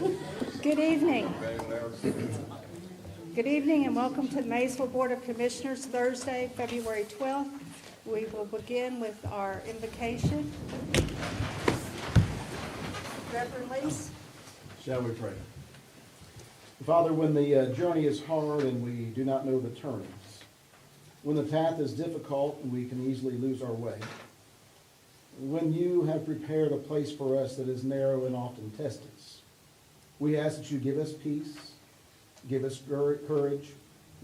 Good evening. Good evening and welcome to the Maysville Board of Commissioners, Thursday, February 12th. We will begin with our invocation. Reverend Lees. Shall we pray? Father, when the journey is hard and we do not know the turnings, when the path is difficult and we can easily lose our way, when you have prepared a place for us that is narrow and often tested, we ask that you give us peace, give us courage,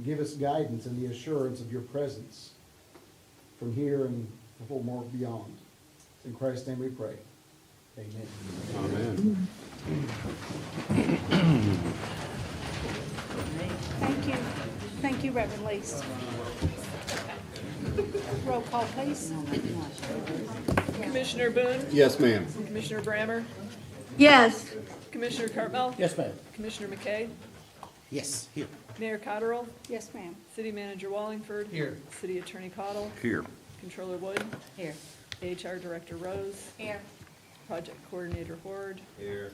give us guidance and the assurance of your presence from here and the whole more beyond. In Christ's name we pray. Amen. Amen. Thank you. Thank you, Reverend Lees. Roll call, please. Commissioner Boone? Yes, ma'am. Commissioner Brammer? Yes. Commissioner Cartmel? Yes, ma'am. Commissioner McKay? Yes, here. Mayor Cotterill? Yes, ma'am. City Manager Wallingford? Here. City Attorney Cottle? Here. Controller Wood? Here. HR Director Rose? Here. Project Coordinator Horde? Here.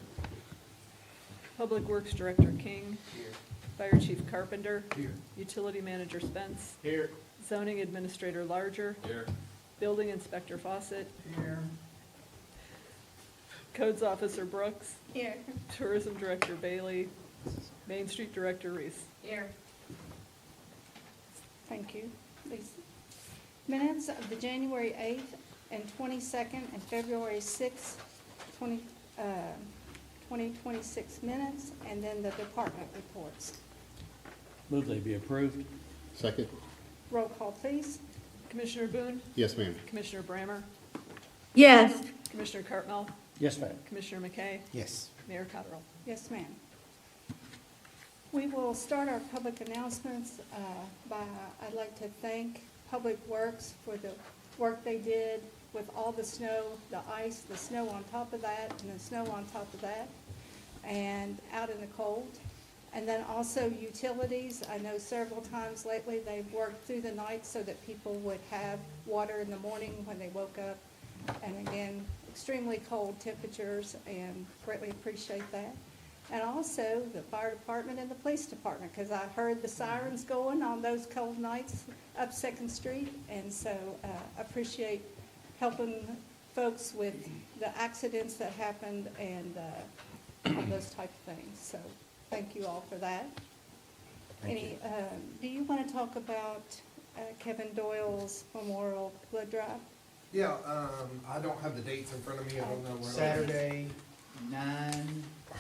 Public Works Director King? Here. Fire Chief Carpenter? Here. Utility Manager Spence? Here. Zoning Administrator Larger? Here. Building Inspector Fawcett? Here. Codes Officer Brooks? Here. Tourism Director Bailey? Main Street Director Reese? Here. Thank you. Lisa. Minutes of the January 8th and 22nd and February 6th, 2026 minutes, and then the department reports. Move they be approved. Second? Roll call, please. Commissioner Boone? Yes, ma'am. Commissioner Brammer? Yes. Commissioner Cartmel? Yes, ma'am. Commissioner McKay? Yes. Mayor Cotterill? Yes, ma'am. We will start our public announcements I'd like to thank Public Works for the work they did with all the snow, the ice, the snow on top of that, and the snow on top of that, and out in the cold. And then also utilities. I know several times lately they've worked through the night so that people would have water in the morning when they woke up. And again, extremely cold temperatures, and greatly appreciate that. And also the fire department and the police department, because I heard the sirens going on those cold nights up 2nd Street. And so appreciate helping folks with the accidents that happened and all those type of things. So thank you all for that. Do you want to talk about Kevin Doyle's Memorial Blood Drive? Yeah, I don't have the dates in front of me, I don't know where. Saturday, 9 to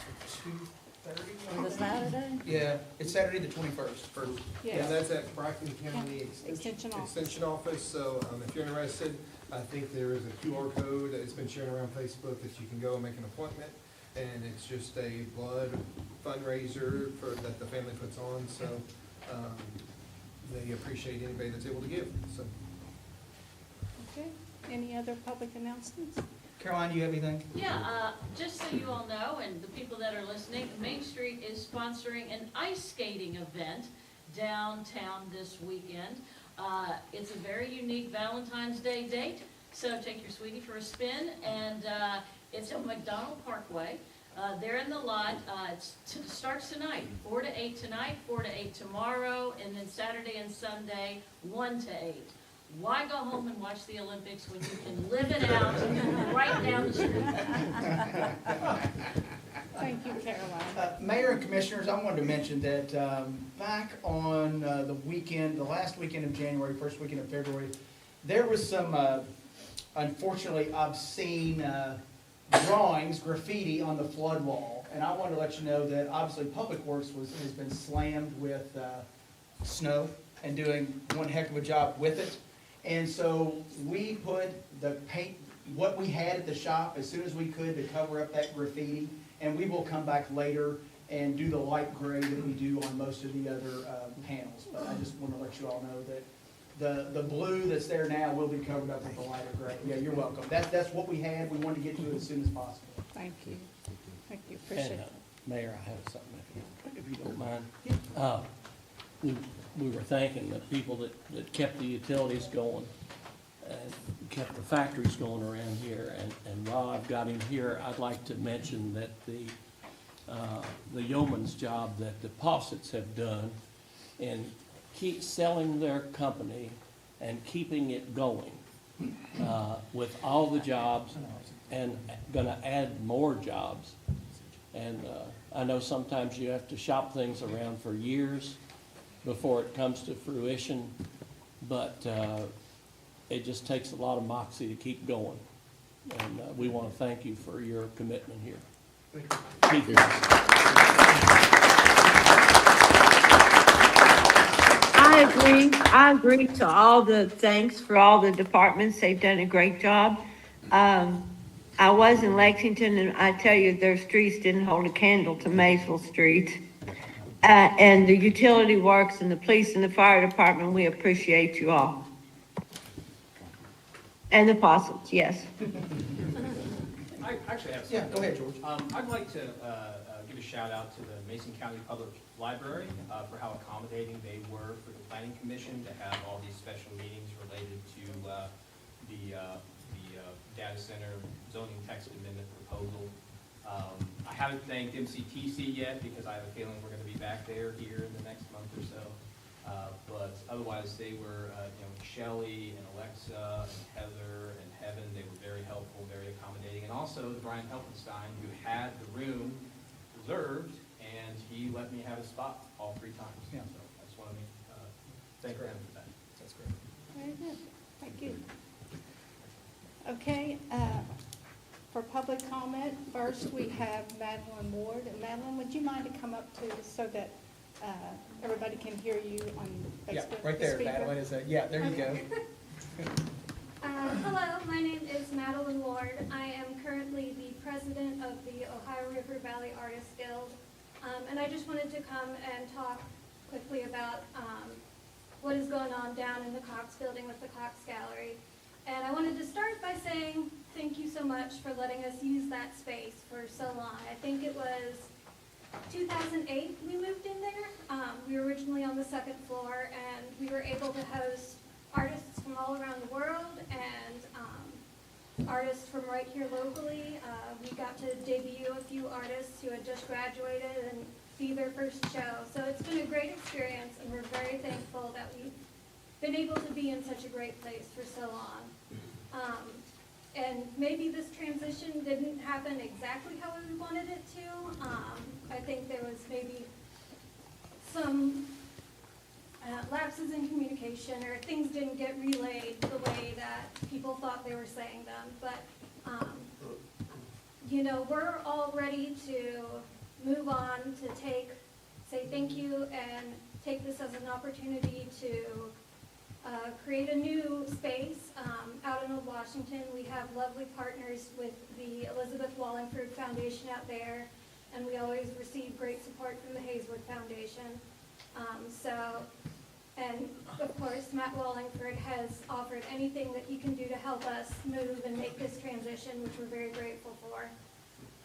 2:30. Was it Saturday? Yeah, it's Saturday the 21st. Yes. Yeah, that's at Bracken County Extension Office. Extension Office, so if you're interested, I think there is a QR code that has been shared around Facebook that you can go and make an appointment. And it's just a blood fundraiser that the family puts on, so they appreciate anybody that's able to give, so. Okay, any other public announcements? Caroline, do you have anything? Yeah, just so you all know, and the people that are listening, Main Street is sponsoring an ice skating event downtown this weekend. It's a very unique Valentine's Day date, so take your sweetie for a spin, and it's on McDonald Parkway. They're in the lot. It starts tonight, 4 to 8 tonight, 4 to 8 tomorrow, and then Saturday and Sunday, 1 to 8. Why go home and watch the Olympics when you can live it out right down the street? Thank you, Caroline. Mayor and Commissioners, I wanted to mention that back on the weekend, the last weekend of January, first weekend of February, there was some unfortunately obscene drawings, graffiti on the flood wall. And I wanted to let you know that obviously Public Works has been slammed with snow and doing one heck of a job with it. And so we put the paint, what we had at the shop as soon as we could to cover up that graffiti. And we will come back later and do the light gray that we do on most of the other panels. But I just want to let you all know that the blue that's there now will be covered up with the lighter gray. Yeah, you're welcome. That's what we had. We wanted to get to it as soon as possible. Thank you. Thank you, appreciate And, it. Mayor, I have something, if you don't mind. We were thanking the people that kept the utilities going and kept the factories going around here. And while I've got him here, I'd like to mention that the the yeoman's job that the Possetts have done in keep selling their company and keeping it going with all the jobs and gonna add more jobs. And I know sometimes you have to shop things around for years before it comes to fruition, but it just takes a lot of moxie to keep going. And we want to thank you for your commitment here. Thank you. I agree to all the thanks for all the departments. They've done a great job. I was in Lexington, and I tell you, their streets didn't hold a candle to Maysville Street. And the utility works and the police and the fire department, we appreciate you all. And the Possetts, yes. I actually have Yeah, something. go ahead, George. I'd like to give a shout out to the Mason County Public Library for how accommodating they were for the Planning Commission to have all these special meetings related to the data center zoning text amendment proposal. I haven't thanked MCTC yet because I have a feeling we're going to be back there here in the next month or so. But otherwise, they were, Shelley and Alexa and Heather and Heaven, they were very helpful, very accommodating. And also Brian Helfenstein, who had the room reserved, and he let me have a spot all 3 times. Yeah. So I just want to thank them for that. That's great. Very good, thank you. Okay, for public comment, first we have Madeline Ward. And Madeline, would you mind to come up to, so that everybody can hear you on Facebook? Yeah, right there, speaker? Madeline, yeah, there you go. Hello, my name is Madeline Ward. I am currently the president of the Ohio River Valley Artists Guild. And I just wanted to come and talk quickly about what is going on down in the Cox Building with the Cox Gallery. And I wanted to start by saying thank you so much for letting us use that space for so long. I think it was 2008 we moved in there. We were originally on the 2nd floor, and we were able to host artists from all around the world and artists from right here locally. We got to debut a few artists who had just graduated and see their first show. So it's been a great experience, and we're very thankful that we've been able to be in such a great place for so long. And maybe this transition didn't happen exactly how we wanted it to. I think there was maybe some lapses in communication, or things didn't get relayed the way that people thought they were saying them. But, we're all ready to move on, to say thank you and take this as an opportunity to create a new space out in Old Washington. We have lovely partners with the Elizabeth Wallingford Foundation out there, and we always receive great support from the Hazelwood Foundation. And of course, Matt Wallingford has offered anything that he can do to help us move and make this transition, which we're very grateful for.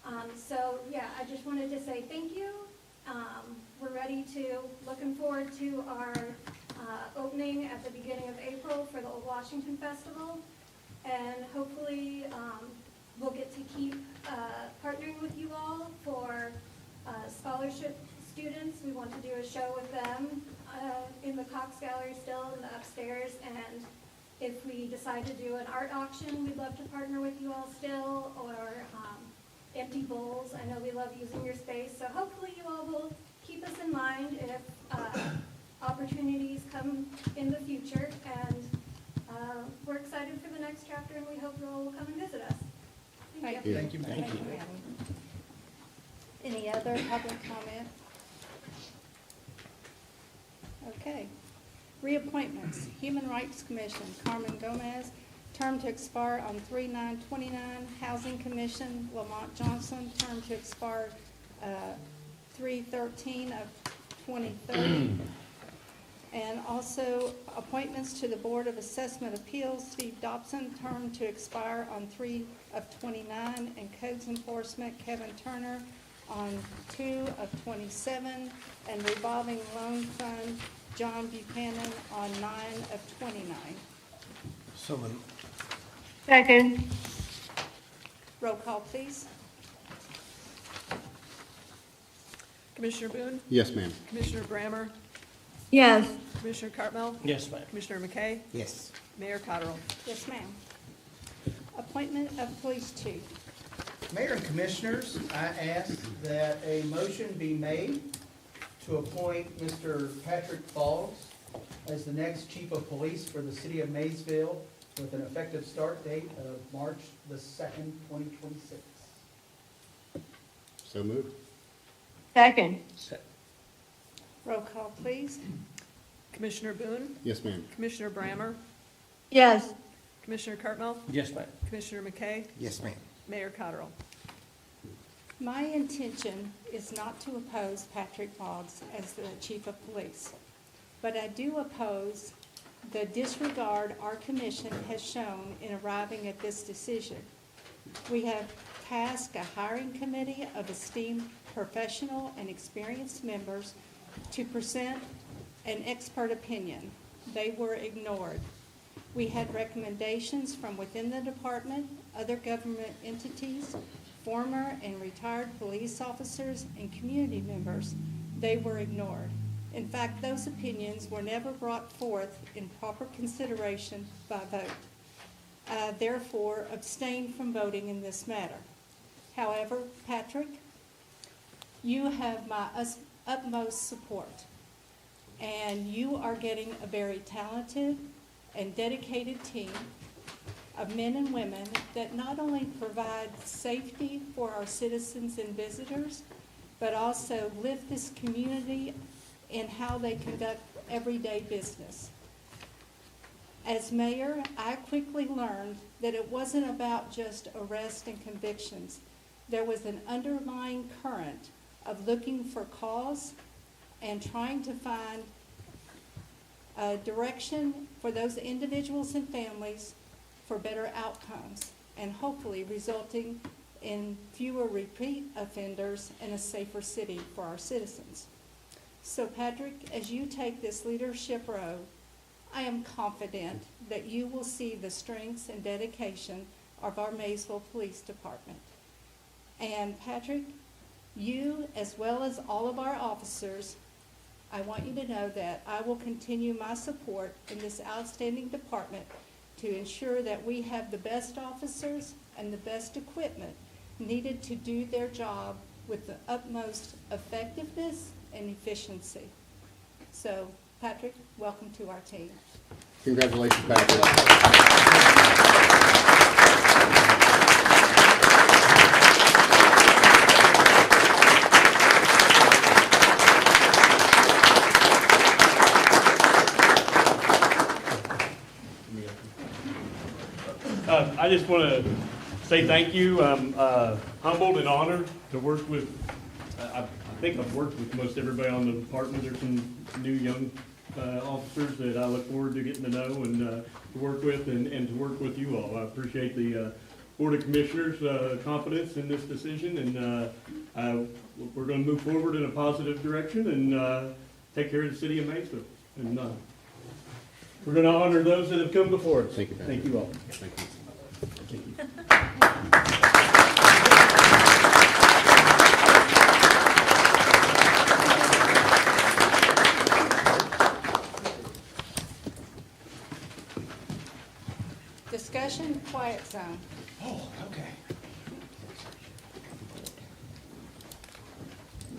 I just wanted to say thank you. We're ready looking forward to our opening at the beginning of April for the Old Washington Festival. And hopefully we'll get to keep partnering with you all for scholarship students. We want to do a show with them in the Cox Gallery still in the upstairs. And if we decide to do an art auction, we'd love to partner with you all still, or empty bowls. I know we love using your space. So hopefully you all will keep us in mind if opportunities come in the future. And we're excited for the next chapter, and we hope you all will come and visit us. Thank you. Thank you. Thank you, Madeline. Any other public comment? Okay. Reappointments. Human Rights Commission, Carmen Gomez, term to expire on 3/9/29. Housing Commission, Lamont Johnson, term to expire 3/13 of 2030. And also appointments to the Board of Assessment Appeals, Steve Dobson, term to expire on 3/29, and Codes Enforcement, Kevin Turner, on 2/27, and Revolving Loan Fund, John Buchanan, on 9/29. So moved. Second. Roll call, please. Commissioner Boone, Yes, ma'am. Commissioner Brammer, Yes. Commissioner Cartmel, Yes, ma'am. Commissioner McKay, Yes. Mayor Cottrell. Yes, ma'am. Appointment of police chief. Mayor and Commissioners, I ask that a motion be made to appoint Mr. Patrick Boggs as the next chief of police for the city of Maysville with an effective start date of March the 2nd, 2026. So moved. Second. Roll call, please. Commissioner Boone, Yes, ma'am. Commissioner Brammer, Yes. Commissioner Cartmel, Yes, ma'am. Commissioner McKay, Yes, ma'am. Mayor Cottrell. My intention is not to oppose Patrick Boggs as the chief of police, but I do oppose the disregard our commission has shown in arriving at this decision. We have tasked a hiring committee of esteemed professional and experienced members to present an expert opinion. They were ignored. We had recommendations from within the department, other government entities, former and retired police officers, and community members. They were ignored. In fact, those opinions were never brought forth in proper consideration by vote. Therefore, abstain from voting in this matter. However, Patrick, you have my utmost support, and you are getting a very talented and dedicated team of men and women that not only provide safety for our citizens and visitors, but also lift this community in how they conduct everyday business. As mayor, I quickly learned that it wasn't about just arrests and convictions. There was an underlying current of looking for cause and trying to find a direction for those individuals and families for better outcomes, and hopefully resulting in fewer repeat offenders and a safer city for our citizens. So Patrick, as you take this leadership role, I am confident that you will see the strengths and dedication of our Maysville Police Department. And Patrick, you, as well as all of our officers, I want you to know that I will continue my support in this outstanding department to ensure that we have the best officers and the best equipment needed to do their job with the utmost effectiveness and efficiency. So, Patrick, welcome to our team. Congratulations, Patrick. I just want to say thank you. I'm humbled and honored to work with, I think I've worked with most everybody on the department. There's some new young officers that I look forward to getting to know and to work with and to work with you all. I appreciate the Board of Commissioners' confidence in this decision, and we're going to move forward in a positive direction and take care of the city of Maysville. And we're going to honor those that have come before us. Thank you, Patrick. Thank you all. Thank you. Thank you. Discussion, quiet zone. Oh, okay.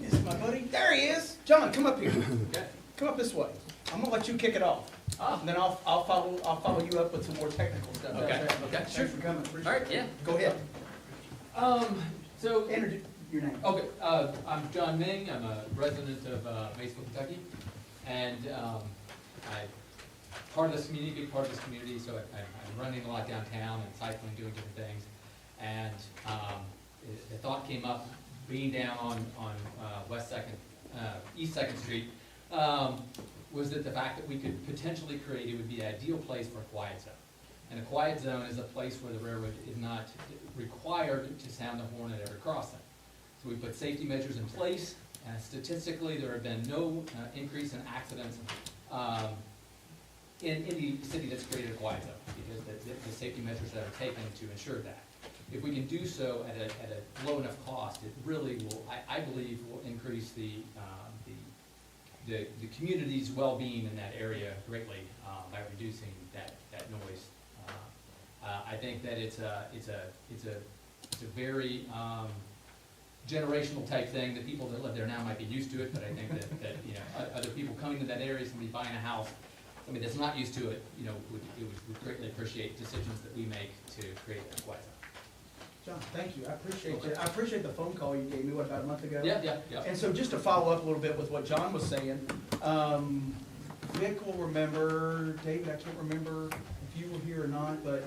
Is my buddy? There he is. John, come up here. Come up this way. I'm gonna let you kick it off. And then I'll follow you up with some more technical stuff. Okay, How's that? okay, Thanks sure. for coming. All right, yeah. Go ahead. So, Introduce your name. okay, I'm John Ming, I'm a resident of Maysville, Kentucky, and I'm part of this community, big part of this community, so I'm running a lot downtown and cycling, doing different things, and the thought came up, being down on East Second Street, was that the fact that we could potentially create, it would be the ideal place for a quiet zone. And a quiet zone is a place where the railroad is not required to sound the horn at every crossing. So we put safety measures in place, and statistically, there have been no increase in accidents in the city that's created a quiet zone, because the safety measures that are taken to ensure that. If we can do so at a low enough cost, it really will, I believe, will increase increase the community's well-being in that area greatly by reducing that noise. I think that it's a very generational type thing that people that live there now might be used to it, but I think that you know, other people coming to that area, somebody buying a house, somebody that's not used to it, you know, would greatly appreciate decisions that we make to create that quiet zone. John, thank you. I appreciate it. I appreciate the phone call you gave me, what, about a month ago? Yeah. And so just to follow up a little bit with what John was saying, Vic will remember, David, I can't remember if you were here or not, but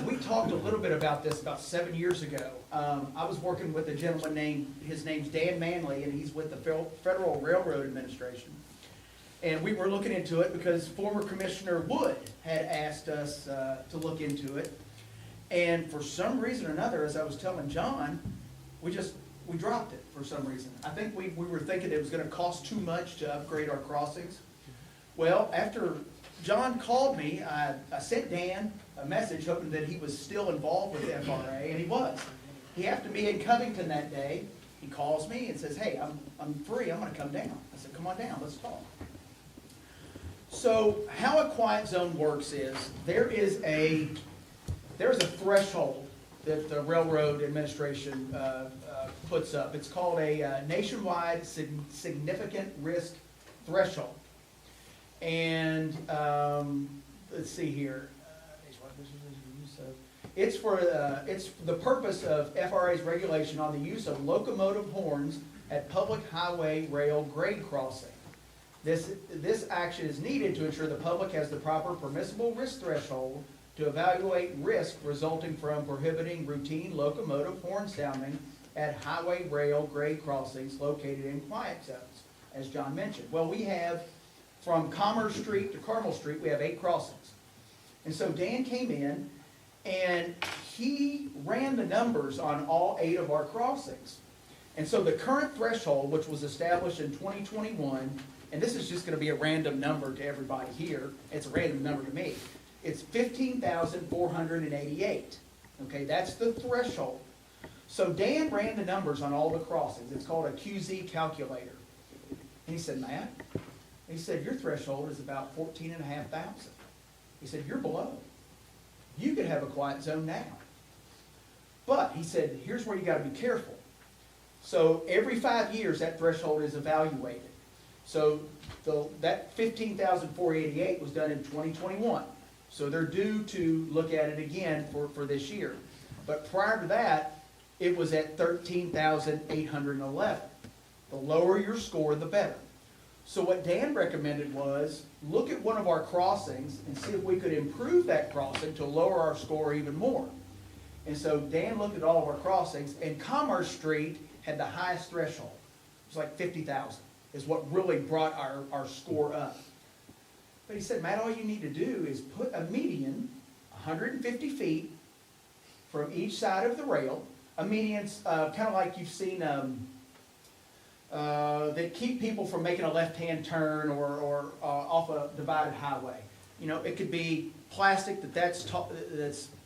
we talked a little bit about this about 7 years ago. I was working with a gentleman his name's Dan Manley, and he's with the Federal Railroad Administration. And we were looking into it because former Commissioner Wood had asked us to look into it. And for some reason or another, as I was telling John, we dropped it for some reason. I think we were thinking it was gonna cost too much to upgrade our crossings. Well, after John called me, I sent Dan a message hoping that he was still involved with the FRA, and he was. He happened to be in Covington that day. He calls me and says, "Hey, I'm free, I'm gonna come down." I said, "Come on down, let's talk." So how a quiet zone works is, there's a threshold that the Railroad Administration puts up. It's called a nationwide significant risk threshold. And let's see here. It's the purpose of FRA's regulation on the use of locomotive horns at public highway rail grade crossing. This action is needed to ensure the public has the proper permissible risk threshold to evaluate risk resulting from prohibiting routine locomotive horn sounding at highway rail grade crossings located in quiet zones, as John mentioned. Well, we have, from Commerce Street to Carmel Street, we have 8 crossings. And so Dan came in and he ran the numbers on all 8 of our crossings. And so the current threshold, which was established in 2021, and this is just gonna be a random number to everybody here, it's a random number to me, it's 15,488. Okay, that's the threshold. So Dan ran the numbers on all the crossings. It's called a QZ calculator. And he said, "Matt," he said, "your threshold is about 14,500. He said, "You're below. You could have a quiet zone now." But he said, "Here's where you gotta be careful." So every 5 years, that threshold is evaluated. So that 15,488 was done in 2021. So they're due to look at it again for this year. But prior to that, it was at 13,811. The lower your score, the better. So what Dan recommended was, look at one of our crossings and see if we could improve that crossing to lower our score even more. And so Dan looked at all of our crossings, and Commerce Street had the highest threshold. It was like 50,000 is what really brought our score up. But he said, "Matt, all you need to do is put a median 150 feet from each side of the rail." A median's kind of like you've seen that keep people from making a left-hand turn or off a divided highway. You know, it could be plastic that's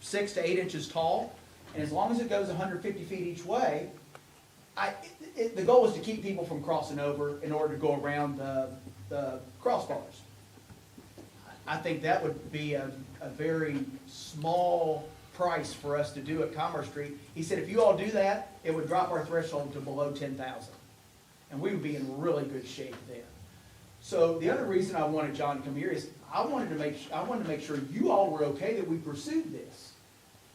6 to 8 inches tall, and as long as it goes 150 feet each way, the goal is to keep people from crossing over in order to go around the crossbars. I think that would be a very small price for us to do at Commerce Street. He said, if you all do that, it would drop our threshold to below 10,000. And we would be in really good shape then. So the other reason I wanted John to come here is I wanted to make sure you all were okay that we pursued this.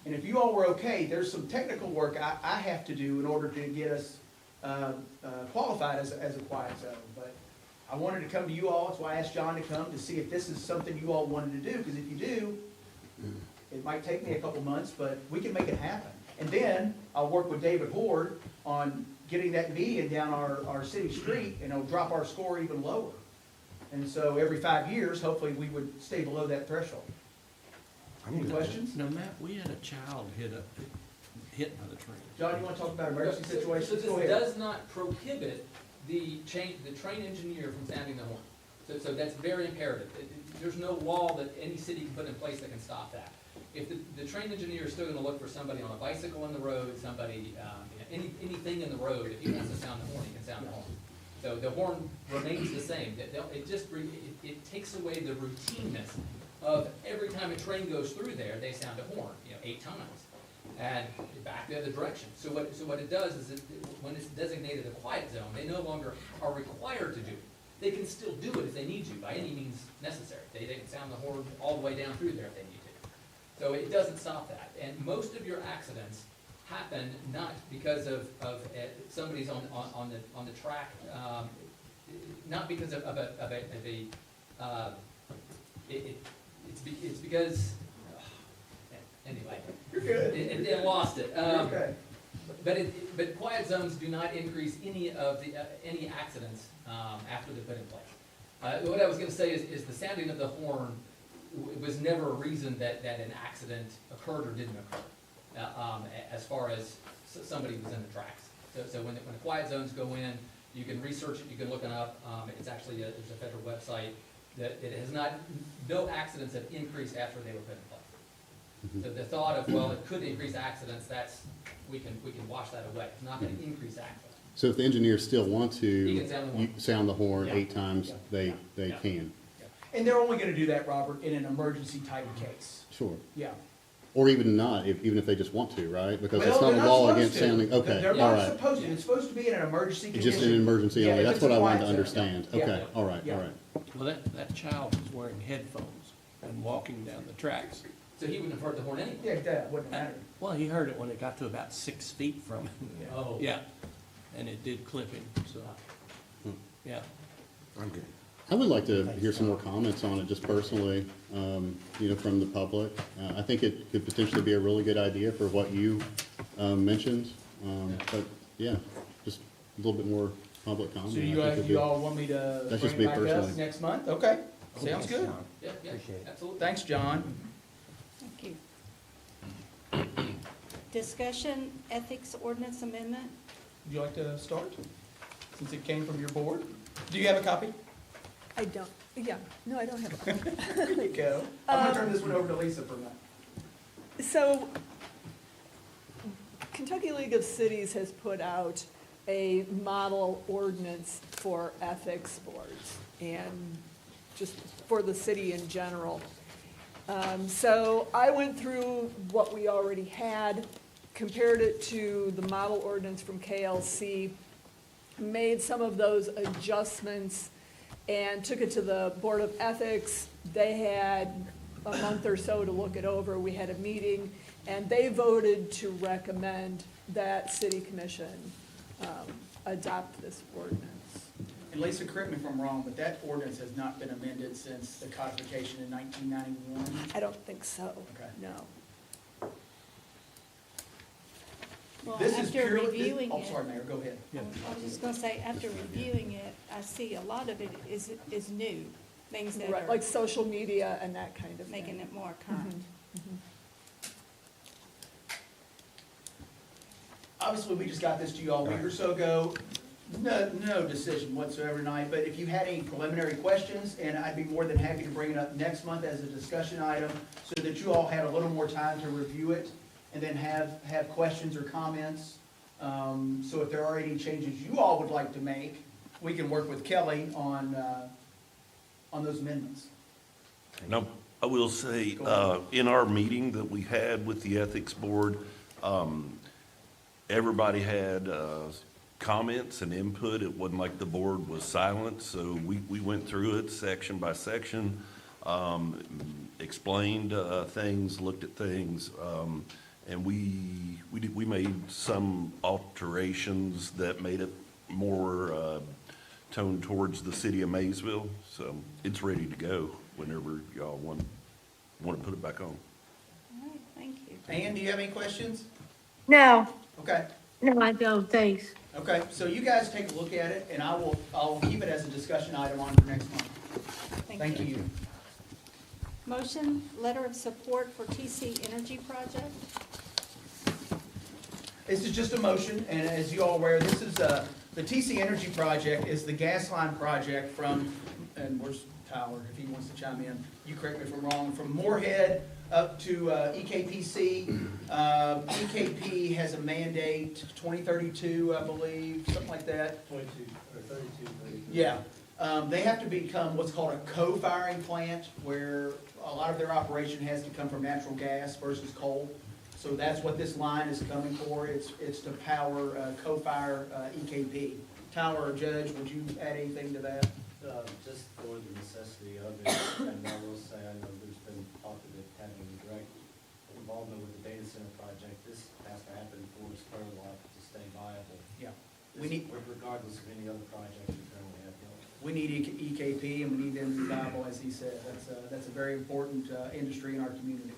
And if you all were okay, there's some technical work I have to do in order to get us qualified as a quiet zone. But I wanted to come to you all, that's why I asked John to come, to see if this is something you all wanted to do, because if you do, it might take me a couple months, but we can make it happen. And then I'll work with David Horde on getting that median down our city street, and it'll drop our score even lower. And so every 5 years, hopefully, we would stay below that threshold. Any questions? No, Matt, we had a child hit by the train. John, you want to talk about emergency situations? So Go this ahead. does not prohibit the train engineer from sounding the horn. So that's very imperative. There's no law that any city can put in place that can stop that. If the train engineer is still gonna look for somebody on a bicycle in the road, somebody, anything in the road, if he wants to sound the horn, he can sound the horn. So the horn remains the same. It takes away the routineness of every time a train goes through there, they sound a horn, 8 times. And back the other direction. So what it does is, when it's designated a quiet zone, they no longer are required to do it. They can still do it if they need to, by any means necessary. They can sound the horn all the way down through there if they need to. So it doesn't stop that. And most of your accidents happen not because of somebody's on the track, not because it's because, anyway. You're good. It lost it. Okay. But quiet zones do not increase any accidents after they're put in place. What I was gonna say is the sounding of the horn was never a reason that an accident occurred or didn't occur, as far as somebody was in the tracks. So when the quiet zones go in, you can research it, you can look it up. It's actually, there's a federal website that it has no accidents have increased after they were put in place. So the thought of, well, it could increase accidents, we can wash that away. It's not gonna increase accidents. So if the engineers still want You to can sound the horn. sound the horn Yeah. 8 times, they Yeah. can. And they're only gonna do that, Robert, in an emergency type case. Sure. Yeah. Or even not, even if they just want to, right? Because Well, it's not they're a law supposed against to. sounding, okay, They're all not right. supposed to. It's supposed to be in an emergency It's condition. just an emergency Yeah, only, if that's it's a what I wanted quiet to zone. understand. Yeah. Okay, all right, Yeah. all right. Well, that child was wearing headphones and walking down the tracks. So he wouldn't have heard the horn anyway. Yeah, that wouldn't matter. Well, he heard it when it got to about 6 feet from him. Oh. Yeah, and it did clip him, so, yeah. I would like to hear some more comments on it, just personally, from the public. I think it could potentially be a really good idea for what you mentioned. But, yeah, just a little bit more public comment. So I think would be- you all want me to That's bring just it me back up personally. next month? Okay, sounds good. Yeah, absolutely. Thanks, John. Thank you. Discussion, ethics ordinance amendment. Would you like to start? Since it came from your board? Do you have a copy? I don't, yeah, no, I don't have a copy. There you go. I'm gonna turn this one over to Lisa for a minute. So Kentucky League of Cities has put out a model ordinance for ethics boards and just for the city in general. So I went through what we already had, compared it to the model ordinance from KLC, made some of those adjustments, and took it to the Board of Ethics. They had a month or so to look it over. We had a meeting, and they voted to recommend that City Commission adopt this ordinance. And Lisa, correct me if I'm wrong, but that ordinance has not been amended since the codification in 1991? I don't think so, Okay. no. Well, This is after purely- reviewing Oh, it, sorry, Mayor, go ahead. I was just gonna say, after reviewing it, I see a lot of it is new, things that Right, are like social media and that kind of thing. making it more current. Obviously, we just got this to you all a week or so ago. No decision whatsoever tonight, but if you had any preliminary questions, and I'd be more than happy to bring it up next month as a discussion item, so that you all had a little more time to review it, and then have questions or comments. So if there are any changes you all would like to make, we can work with Kelly on those amendments. Now, I will say, in our meeting that we had with the Ethics Board, everybody had comments and input. It wasn't like the board was silent, so we went through it section by section, explained things, looked at things, and we made some alterations that made it more toned towards the city of Maysville. So it's ready to go whenever y'all want to put it back on. All right, thank you. Ann, do you have any questions? No, Okay. no, I don't, thanks. Okay, so you guys take a look at it, and I'll keep it as a discussion item on for next month. Thank you. Motion, letter of support for TC Energy Project. This is just a motion, and as you all are aware, this is, the TC Energy Project is the gas line project from, and where's Tyler, if he wants to chime in, you correct me if I'm wrong, from Moorhead up to EKPC. EKP has a mandate, 2032, I believe, something like that. 22, or 32, Yeah. They have to become what's called a co-firing plant, where a lot of their operation has to come from natural gas versus coal. So that's what this line is coming for. It's to power co-fire EKP. Tyler or Judge, would you add anything to that? Just for the necessity of it, and I will say, I know there's been talk of it having a direct involvement with the data center project. This has to happen for its further life to stay viable. Yeah. This, regardless of any other project we currently have built. We need EKP and we need them to be viable, as he said. That's a very important industry in our community.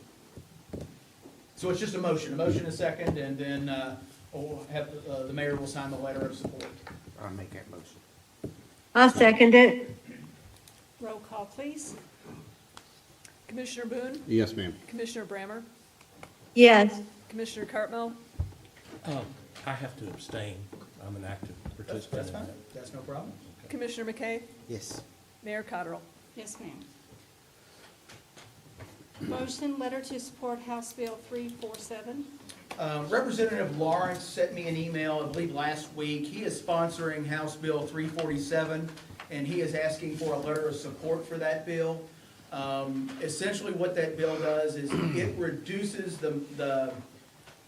So it's just a motion and a second, and then we'll have, the mayor will sign the letter of support. I'll make that motion. I'll second it. Roll call, please. Commissioner Boone? Yes, ma'am. Commissioner Brammer? Yes. Commissioner Cartmel? I have to abstain. I'm an active participant That's in fine. that. That's no problem. Commissioner McKay? Yes. Mayor Cottrell? Yes, ma'am. Motion, letter to support House Bill 347. Representative Lawrence sent me an email, I believe last week. He is sponsoring House Bill 347, and he is asking for a letter of support for that bill. Essentially what that bill does is it reduces the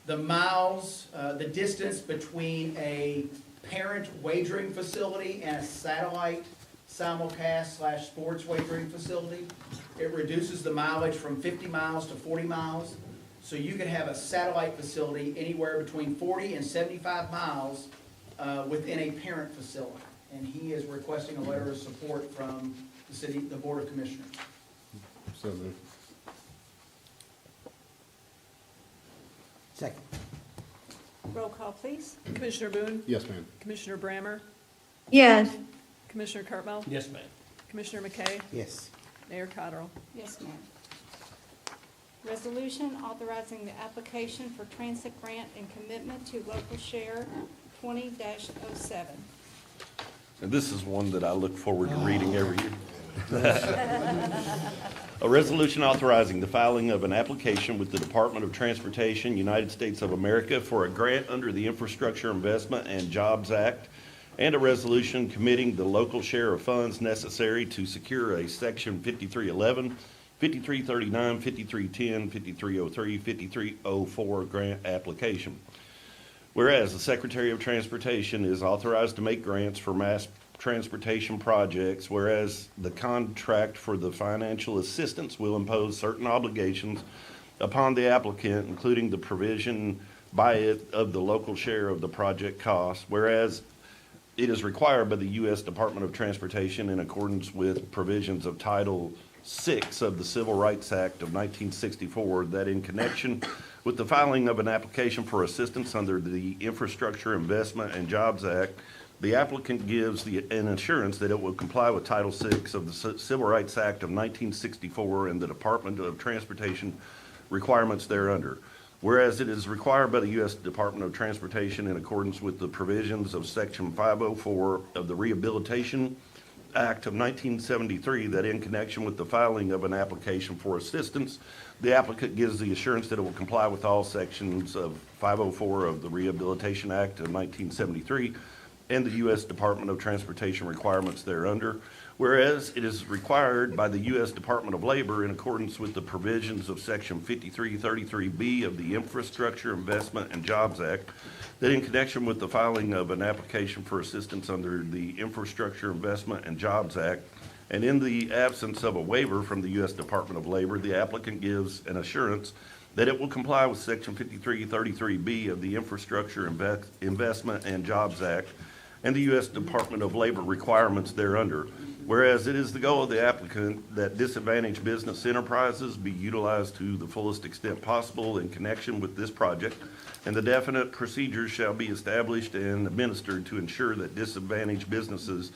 miles, the distance between a parent wagering facility and a satellite simulcast / sports wagering facility. It reduces the mileage from 50 miles to 40 miles. So you can have a satellite facility anywhere between 40 and 75 miles within a parent facility. And he is requesting a letter of support from the Board of Commissioners. So moved. Second. Roll call, please. Commissioner Boone? Yes, ma'am. Commissioner Brammer? Yes. Commissioner Cartmel? Yes, ma'am. Commissioner McKay? Yes. Mayor Cottrell? Yes, ma'am. Resolution authorizing the application for transit grant and commitment to local share 20-07. And this is one that I look forward to reading every year. A resolution authorizing the filing of an application with the Department of Transportation, United States of America, for a grant under the Infrastructure Investment and Jobs Act, and a resolution committing the local share of funds necessary to secure a Section 5311, 5339, 5310, 5303, 5304 grant application. Whereas the Secretary of Transportation is authorized to make grants for mass transportation projects, whereas the contract for the financial assistance will impose certain obligations upon the applicant, including the provision by it of the local share of the project cost, whereas it is required by the U.S. Department of Transportation in accordance with provisions of Title VI of the Civil Rights Act of 1964 that in connection with the filing of an application for assistance under the Infrastructure Investment and Jobs Act, the applicant gives an assurance that it will comply with Title VI of the Civil Rights Act of 1964 and the Department of Transportation requirements thereunder. Whereas it is required by the U.S. Department of Transportation in accordance with the provisions of Section 504 of the Rehabilitation Act of 1973 that in connection with the filing of an application for assistance, the applicant gives the assurance that it will comply with all sections of 504 of the Rehabilitation Act of 1973 and the U.S. Department of Transportation requirements thereunder. Whereas it is required by the U.S. Department of Labor in accordance with the provisions of Section 5333B of the Infrastructure Investment and Jobs Act that in connection with the filing of an application for assistance under the Infrastructure Investment and Jobs Act, and in the absence of a waiver from the U.S. Department of Labor, the applicant gives an assurance that it will comply with Section 5333B of the Infrastructure Investment and Jobs Act and the U.S. Department of Labor requirements thereunder. Whereas it is the goal of the applicant that disadvantaged business enterprises be utilized to the fullest extent possible in connection with this project, and the definite procedures shall be established and administered to ensure that disadvantaged businesses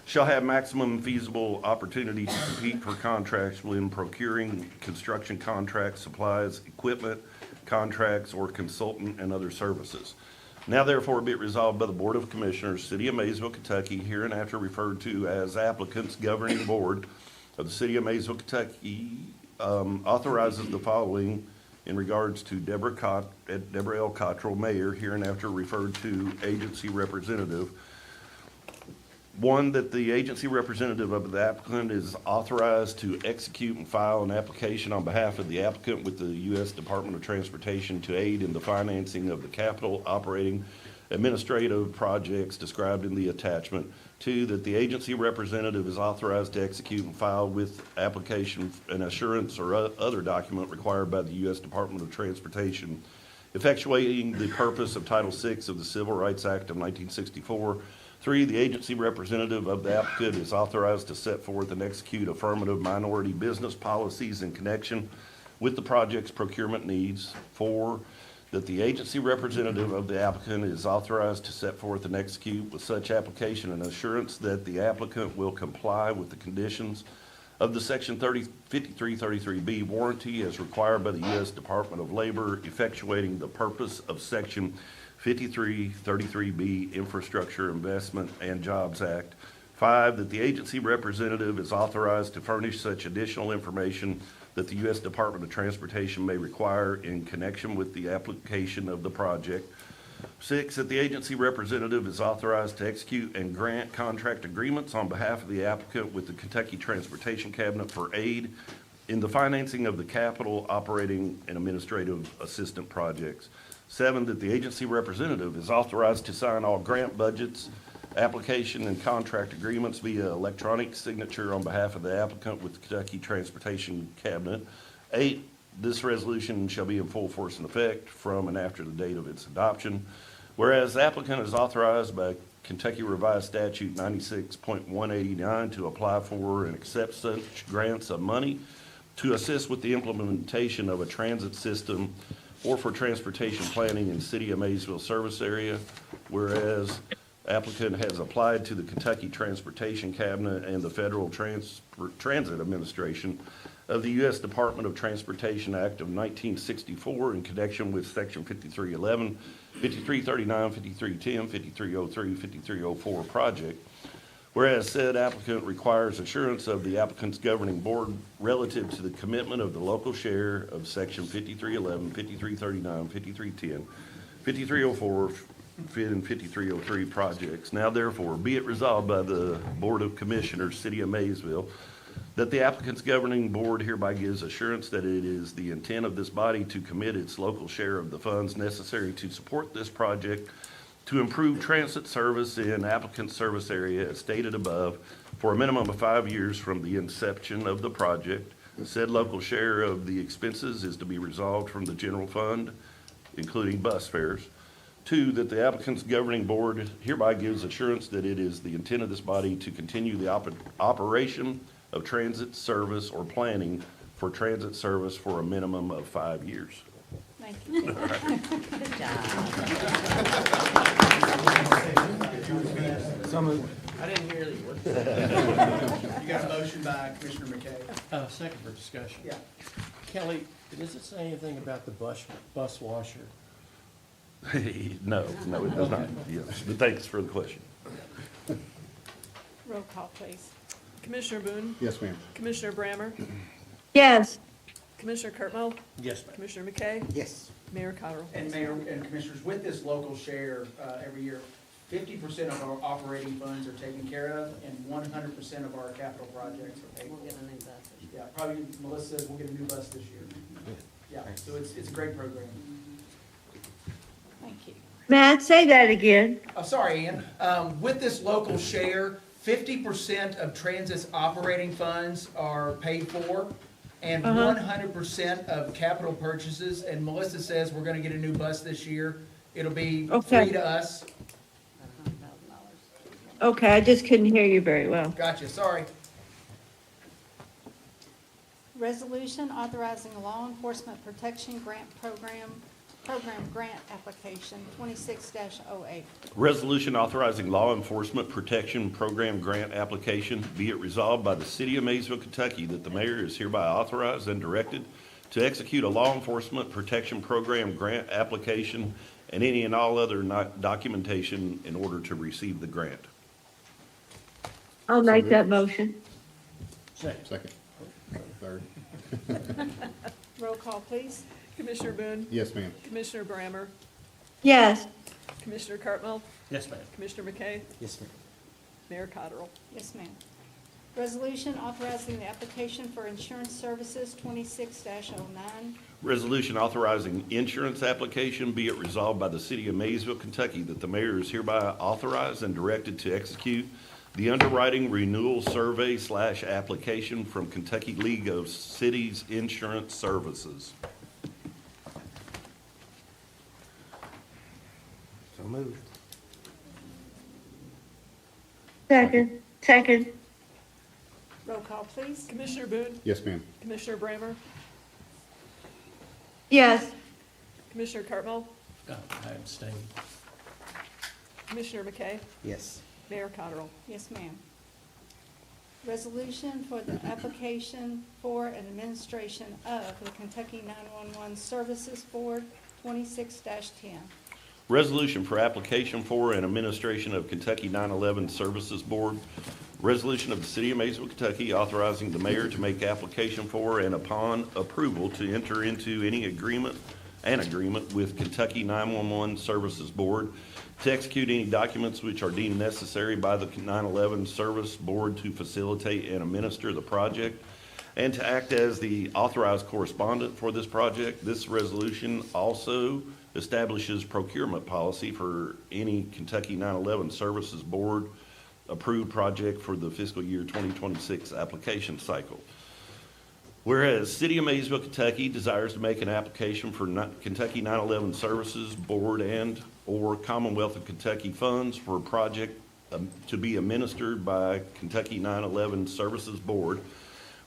shall have maximum feasible opportunity to compete for contracts when procuring construction contracts, supplies, equipment, contracts, or consultant and other services. Now therefore be it resolved by the Board of Commissioners, City of Maysville, Kentucky, hereinafter referred to as applicants governing board of the City of Maysville, Kentucky, authorizes the following in regards to Deborah L. Cottrell, Mayor, hereinafter referred to agency representative. One, that the agency representative of the applicant is authorized to execute and file an application on behalf of the applicant with the U.S. Department of Transportation to aid in the financing of the capital operating administrative projects described in the attachment. Two, that the agency representative is authorized to execute and file with application an assurance or other document required by the U.S. Department of Transportation, effectuating the purpose of Title VI of the Civil Rights Act of 1964. Three, the agency representative of the applicant is authorized to set forth and execute affirmative minority business policies in connection with the project's procurement needs. Four, that the agency representative of the applicant is authorized to set forth and execute with such application an assurance that the applicant will comply with the conditions of the Section 5333B warranty as required by the U.S. Department of Labor, effectuating the purpose of Section 5333B Infrastructure Investment and Jobs Act. Five, that the agency representative is authorized to furnish such additional information that the U.S. Department of Transportation may require in connection with the application of the project. Six, that the agency representative is authorized to execute and grant contract agreements on behalf of the applicant with the Kentucky Transportation Cabinet for aid in the financing of the capital operating and administrative assistant projects. Seven, that the agency representative is authorized to sign all grant budgets, application, and contract agreements via electronic signature on behalf of the applicant with the Kentucky Transportation Cabinet. Eight, this resolution shall be in full force and effect from and after the date of its adoption. Whereas the applicant is authorized by Kentucky Revised Statute 96.189 to apply for and accept such grants of money to assist with the implementation of a transit system or for transportation planning in City of Maysville service area. Whereas applicant has applied to the Kentucky Transportation Cabinet and the Federal Transit Administration of the U.S. Department of Transportation Act of 1964 in connection with Section 5311, 5339, 5310, 5303, 5304 project. Whereas said applicant requires assurance of the applicant's governing board relative to the commitment of the local share of Section 5311, 5339, 5310, 5304, and 5303 projects. Now therefore, be it resolved by the Board of Commissioners, City of Maysville, that the applicant's governing board hereby gives assurance that it is the intent of this body to commit its local share of the funds necessary to support this project to improve transit service in applicant's service area as stated above for a minimum of 5 years from the inception of the project. Said local share of the expenses is to be resolved from the general fund, including bus fares. Two, that the applicant's governing board hereby gives assurance that it is the intent of this body to continue the operation of transit service or planning for transit service for a minimum of 5 years. Thank you. Good job. I didn't hear the word. You got a motion by Commissioner McKay. Second for discussion. Yeah. Kelly, does it say anything about the bus washer? No, it does not. Yes, but thanks for the question. Roll call, please. Commissioner Boone? Yes, ma'am. Commissioner Brammer? Yes, Commissioner Curtmo? Yes, ma'am. Commissioner McKay? Yes. Mayor Cottrell? And Mayor and Commissioners, with this local share, every year, 50% of our operating funds are taken care of, and 100% of our capital projects are paid for. We'll get a new bus. Yeah, probably, Melissa says we'll get a new bus this year. Yeah, so it's a great program. Thank you. Matt, say that again. Sorry, Ann. With this local share, 50% of Transit's operating funds are paid for, and 100% of capital purchases, and Melissa says we're gonna get a new bus this year. It'll be Okay. free to us. Okay, I just couldn't hear you very well. Gotcha, sorry. Resolution authorizing a law enforcement protection grant program grant application 26-08. Resolution authorizing law enforcement protection program grant application. Be it resolved by the City of Maysville, Kentucky, that the mayor is hereby authorized and directed to execute a law enforcement protection program grant application and any and all other documentation in order to receive the grant. I'll make that motion. Second. Third. Roll call, please. Commissioner Boone? Yes, ma'am. Commissioner Brammer? Yes, Commissioner Cartwell? Yes, ma'am. Commissioner McKay? Yes, ma'am. Mayor Cottrell? Yes, ma'am. Resolution authorizing the application for insurance services 26-09. Resolution authorizing insurance application, be it resolved by the City of Maysville, Kentucky, that the mayor is hereby authorized and directed to execute the underwriting renewal survey / application from Kentucky League of Cities Insurance Services. So moved. second, Roll call, please. Commissioner Boone? Yes, ma'am. Commissioner Brammer? yes, Commissioner Cartwell? I abstain. Commissioner McKay? Yes. Mayor Cottrell? Yes, ma'am. Resolution for the application for and administration of the Kentucky 911 Services Board 26-10. Resolution for application for and administration of Kentucky 911 Services Board. Resolution of the City of Maysville, Kentucky, authorizing the mayor to make application for and upon approval to enter into any agreement with Kentucky 911 Services Board to execute any documents which are deemed necessary by the 911 Service Board to facilitate and administer the project, and to act as the authorized correspondent for this project. This resolution also establishes procurement policy for any Kentucky 911 Services Board approved project for the fiscal year 2026 application cycle. Whereas City of Maysville, Kentucky desires to make an application for Kentucky 911 Services Board and/or Commonwealth of Kentucky funds for a project to be administered by Kentucky 911 Services Board.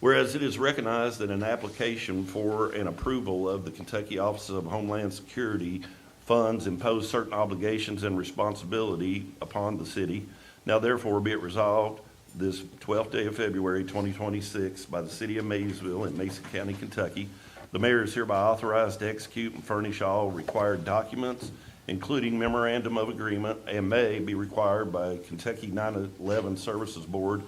Whereas it is recognized that an application for an approval of the Kentucky Office of Homeland Security funds impose certain obligations and responsibility upon the city. Now therefore be it resolved this 12th day of February 2026 by the City of Maysville in Mason County, Kentucky. The mayor is hereby authorized to execute and furnish all required documents, including memorandum of agreement, and may be required by Kentucky 911 Services Board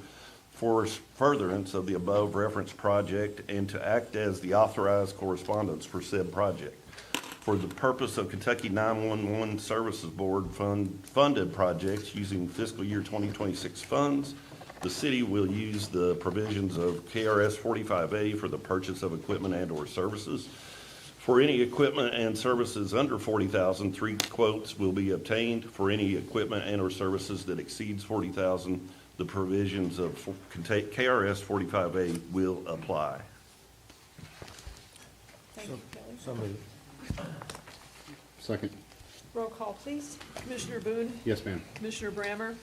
for furtherance of the above referenced project, and to act as the authorized correspondence for said project. For the purpose of Kentucky 911 Services Board funded projects using fiscal year 2026 funds, the city will use the provisions of KRS 45A for the purchase of equipment and/or services. For any equipment and services under $40,000, 3 quotes will be obtained. For any equipment and/or services that exceeds $40,000, the provisions of KRS 45A will apply. Thank you, Kelly. So moved. Second. Roll call, please. Commissioner Boone? Yes, ma'am. Commissioner Brammer?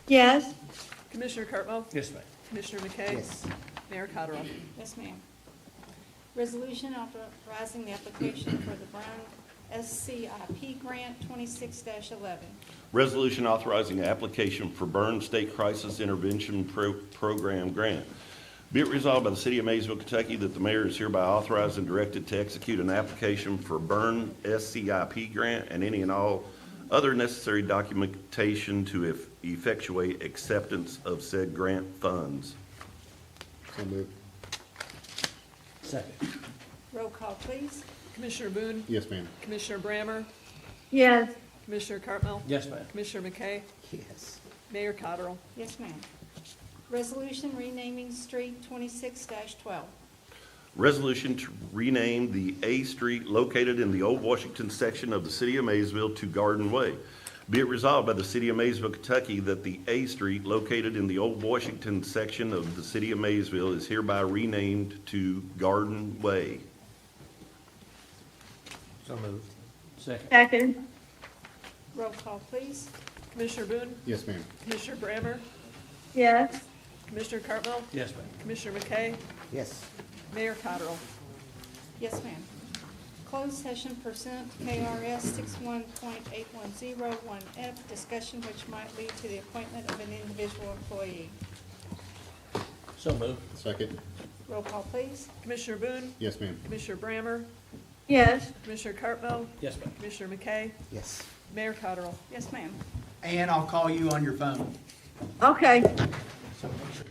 yes, Commissioner Cartwell? Yes, ma'am. Commissioner McKay? Mayor Cottrell? Yes, ma'am. Resolution authorizing the application for the Brown SCIP Grant 26-11. Resolution authorizing the application for Burn State Crisis Intervention Program grant. Be it resolved by the City of Maysville, Kentucky, that the mayor is hereby authorized and directed to execute an application for Burn SCIP grant and any and all other necessary documentation to effectuate acceptance of said grant funds. So moved. Second. Roll call, please. Commissioner Boone? Yes, ma'am. Commissioner Brammer? yes, Commissioner Cartwell? Yes, ma'am. Commissioner McKay? Yes. Mayor Cottrell? Yes, ma'am. Resolution renaming street 26-12. Resolution to rename the A Street located in the Old Washington section of the City of Maysville to Garden Way. Be it resolved by the City of Maysville, Kentucky, that the A Street located in the Old Washington section of the City of Maysville is hereby renamed to Garden Way. So moved. Second. second, Roll call, please. Commissioner Boone? Yes, ma'am. Commissioner Brammer? yes, Commissioner Cartwell? Yes, ma'am. Commissioner McKay? Yes. Mayor Cottrell? Yes, ma'am. Closed session pursuant to KRS 61.8101F, discussion which might lead to the appointment of an individual employee. So moved. Second. Roll call, please. Commissioner Boone? Yes, ma'am. Commissioner Brammer? yes. Commissioner Cartwell? Yes, ma'am. Commissioner McKay? Yes. Mayor Cottrell? Yes, ma'am. And I'll call you on your phone. Okay. So make sure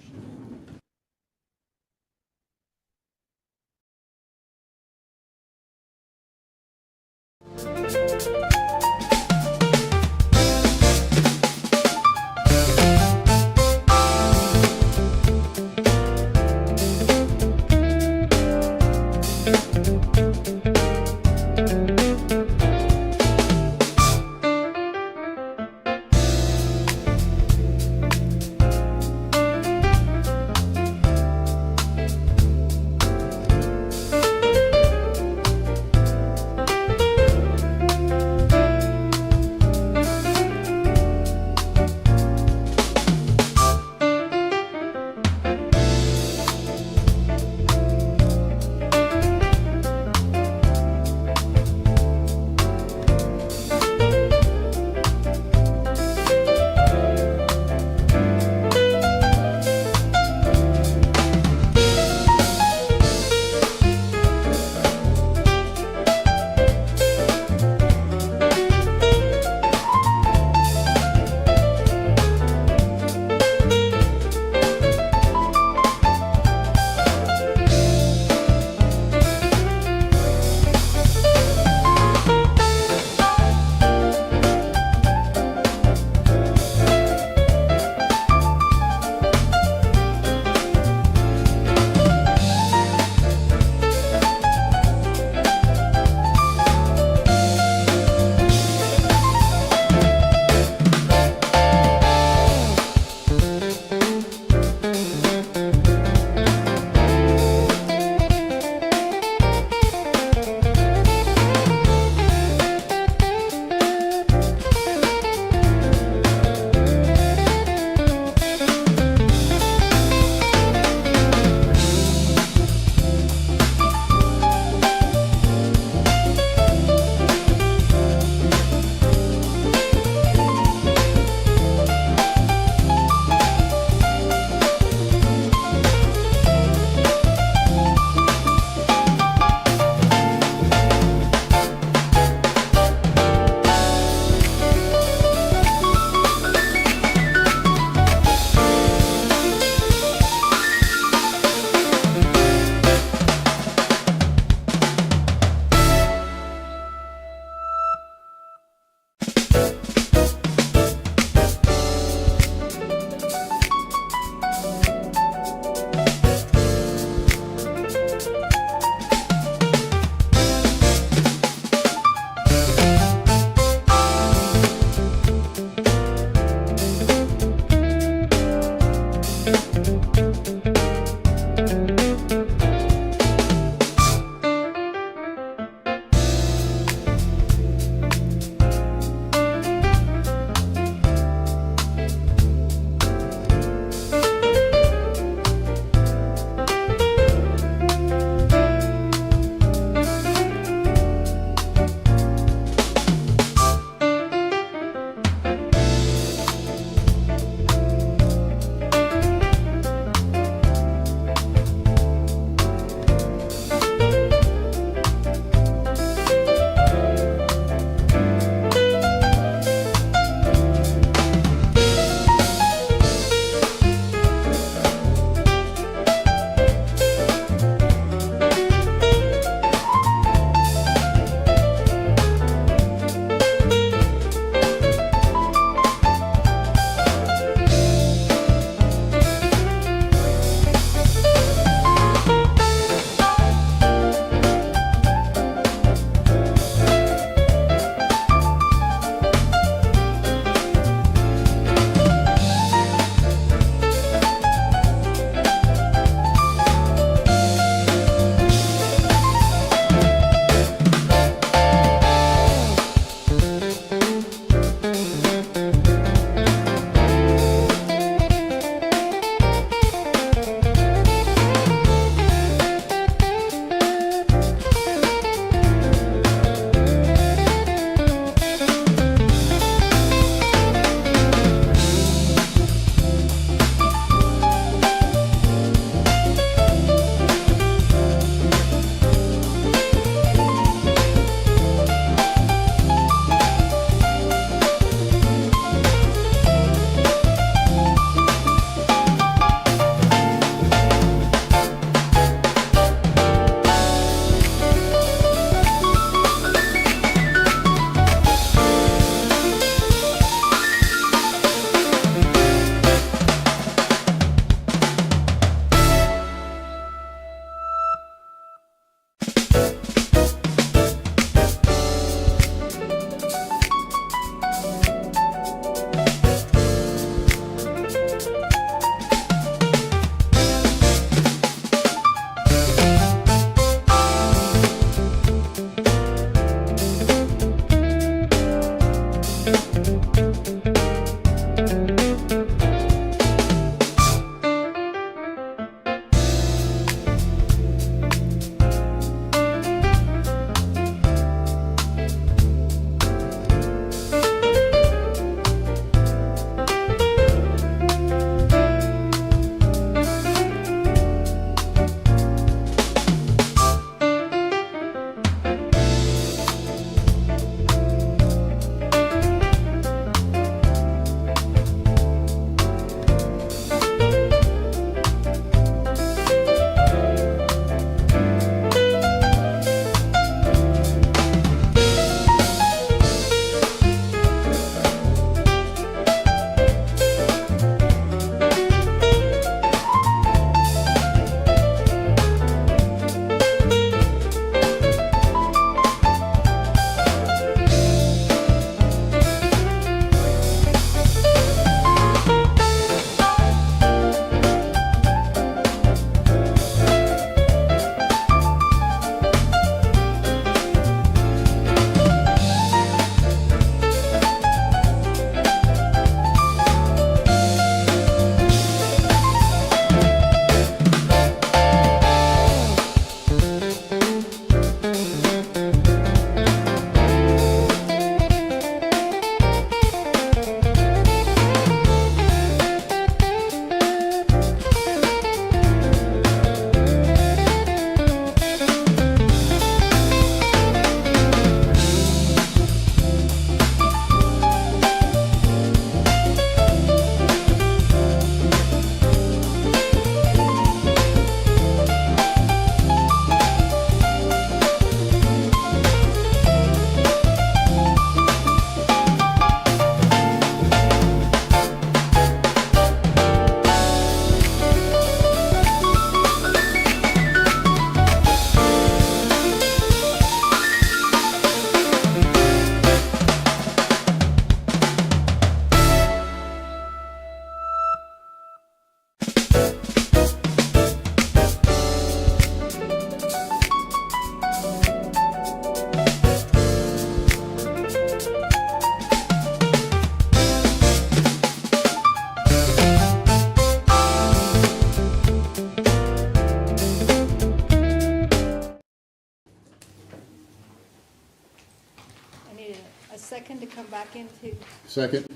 back into Second?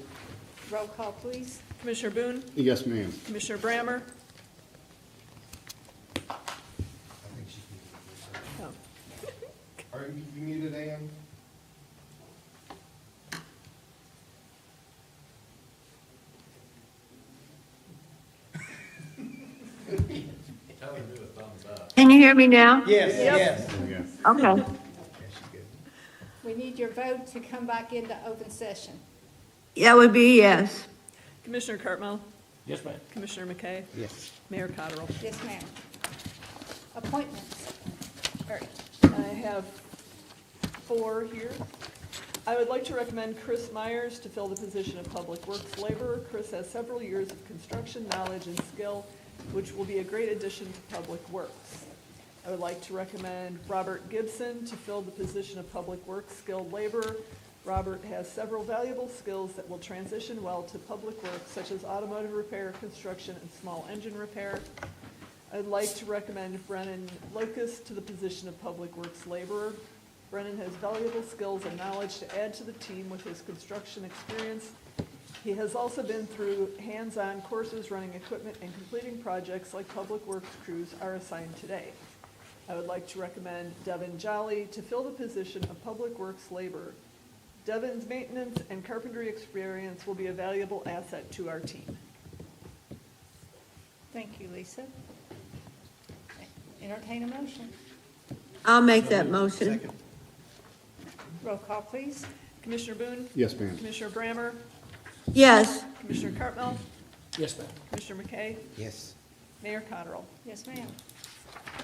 roll call, please. Commissioner Boone, Yes, ma'am. Commissioner Brammer, I think she's muted. oh, Are you muted, Ann? Can you hear me now? Yes, Yep. yes. Yeah. Okay. We need your vote to come back into open session. That would be yes. Commissioner Cartwell, Yes, ma'am. Commissioner McKay, Yes. Mayor Cottrell. Yes, ma'am. Appointments. All right, I have 4 here. I would like to recommend Chris Myers to fill the position of Public Works laborer. Chris has several years of construction knowledge and skill, which will be a great addition to Public Works. I would like to recommend Robert Gibson to fill the position of Public Works skilled laborer. Robert has several valuable skills that will transition well to Public Works, such as automotive repair, construction, and small engine repair. I'd like to recommend Brennan Locust to the position of Public Works laborer. Brennan has valuable skills and knowledge to add to the team with his construction experience. He has also been through hands-on courses running equipment and completing projects like Public Works crews are assigned today. I would like to recommend Devin Jolly to fill the position of Public Works laborer. Devin's maintenance and carpentry experience will be a valuable asset to our team. Thank you, Lisa. Entertain a motion. I'll make that motion. Roll call, please. Commissioner Boone? Yes, ma'am. Commissioner Brammer? Yes. Commissioner Cartwell? Yes, ma'am. Commissioner McKay? Yes. Mayor Cottrell? Yes, ma'am.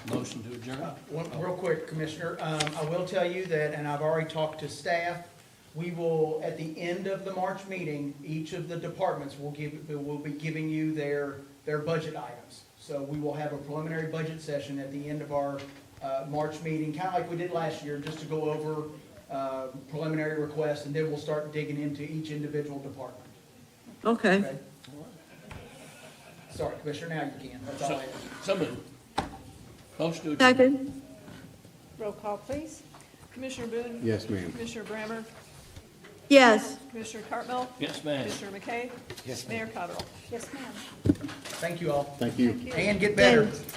Motion to adjourn? One, real quick, Commissioner, I will tell you that, and I've already talked to staff, we will, at the end of the March meeting, each of the departments will be giving you their budget items. So we will have a preliminary budget session at the end of our, March meeting, kind of like we did last year, just to go over, preliminary requests, and then we'll start digging into each individual department. Okay. Okay? Sorry, Commissioner, now you can, that's all I have. So moved. Motion to adjourn? Second? Roll call, please. Commissioner Boone? Yes, ma'am. Commissioner Brammer? Yes. Commissioner Cartwell? Yes, ma'am. Commissioner McKay? Yes, Mayor Cottrell? Yes, ma'am. Thank you all. Thank you. Thank you. And get better. Thanks.